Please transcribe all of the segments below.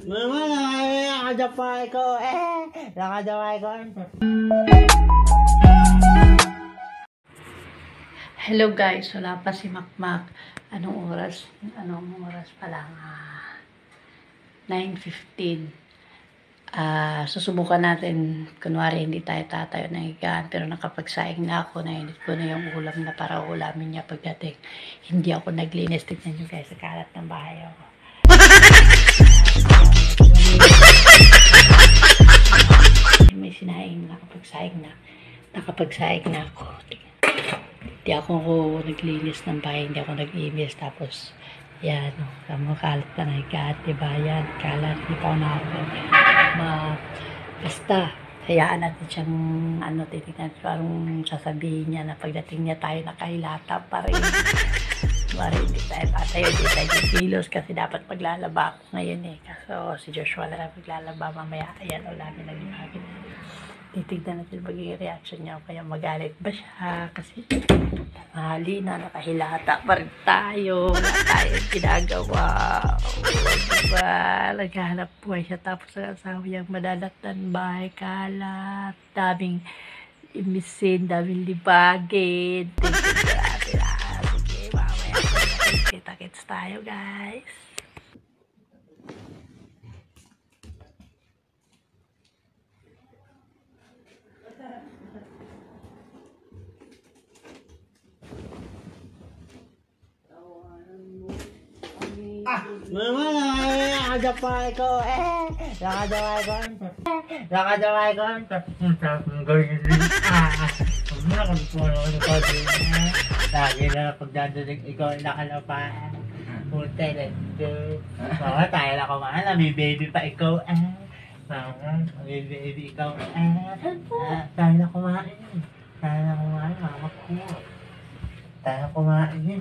Mama, nakadapay ko. Nakadapay ko. Hello guys, wala pa si Makmak. Anong oras pa lang? 9:15. Susubukan natin, kunwari hindi tayo tatayo ng higaan, pero nakapagsaing na ako, nainit ko na yung ulam na para ulamin niya pagdating. Hindi ako naglinis. Tignan nyo guys, sa kalat ng bahay ako. May sinaing, nakapagsaing na ako. Hindi ako naglinis ng bahay, hindi ako nag-imis. Tapos, yan, kalat na nahigat, diba? Yan, kalat, hindi pa ako basta, hayaan natin siyang, titignan ko anong sasabihin niya na pagdating niya tayo nakahilata pa rin. Hindi tayo tatayo, hindi tayo kilos kasi dapat maglalaba ako ngayon eh. Kaso si Joshua na maglalaba mamaya. Ayan, ulamin na ginagin. Titignan natin magiging reaction niya. Kaya magalit ba siya? Kasi mahali na, nakahilata pa rin tayo. Wala tayong ginagawa. Diba? Naghahanap buhay siya. Tapos ang asawa niyang madalatnan bahay, kalat. Daming imisin, daming libagin. Tignan natin. Sige, mamaya. Kita-kits tayo, guys. Mama, nakadapay ko. Nakadapay ko. Nakadapay ko. Lagi na pagdadalig ikaw nakalapan. Punta na ito. Mama, tayo na kumahan. May baby pa ikaw. Mama, may baby ikaw. Tayo na kumain. Tayo na kumain, mama ko. Tayo na kumain.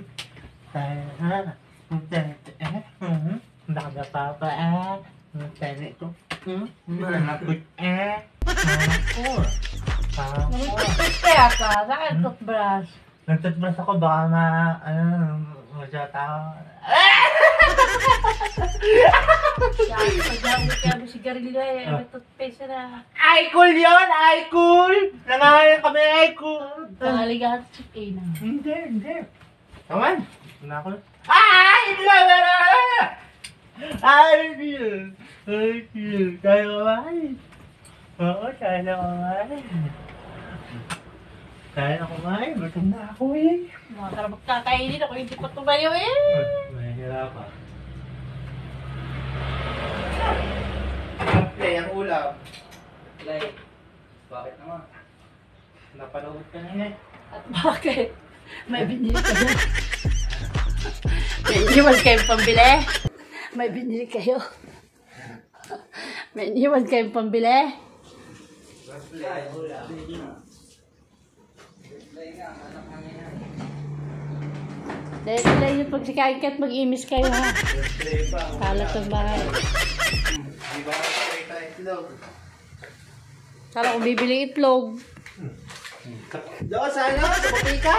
Tayo na. Nakadapa pa tene ko. Manakot Nagtutbrush kaya ka? Saan toothbrush? Nagtutbrush ako baka masyata ako. Kaya mo sigarilyo eh. Toothpaste na. Ay-cool yun! Ay-cool! Nangayon kami ay-cool! Pangaligahan sa chicken na. Hindi. Kaman! Nakakul. Ay, feel. Tayo kumain. Oo, tayo na kumain. Gutom na ako eh. Mga karabag kakainin ako, hindi pa tumayo eh. Mahirapan. Play ang ulam. Play. Bakit naman? Napanood ka na eh. At bakit? May binili kayo. May iniwan kayong pambili? May binili kayo? May iniwan kayong pambili? Dahil yung pagsikain ka at mag-imis kayo ha. Kalat ang bahay. Kala ko bibili itlog. Doon sana, sa butika.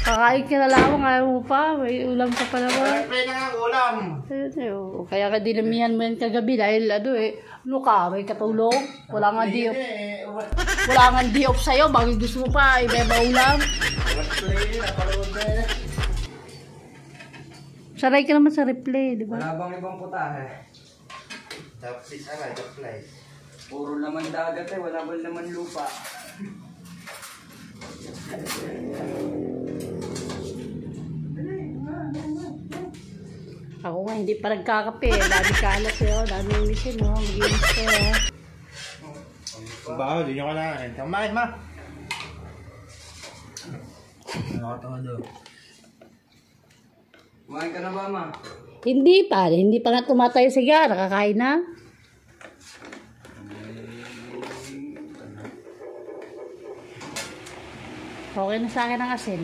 Kakain ka na lang, ayaw mo pa. May ulam ka pa naman. Play na nga ulam. Kaya ka dinamihan mo yan kagabi dahil ano ka, may katulong. Wala nga di-off sa'yo. Bakit gusto mo pa, iba-iba ulam. Saray ka naman sa replay, di ba? Wala bang ibang putahe? Puro laman dagat eh, wala bang laman lupa. Ako nga, hindi pa nagkakape. Dami kalat eh, dami yung misin, mag-inis kayo. Baho, di nyo kailangan. Kumain, ma. Nakatawa doon. Kumain ka na ba, ma? Hindi pa nga tumatayo siya, nakakain na. Okay na sa akin ang asin.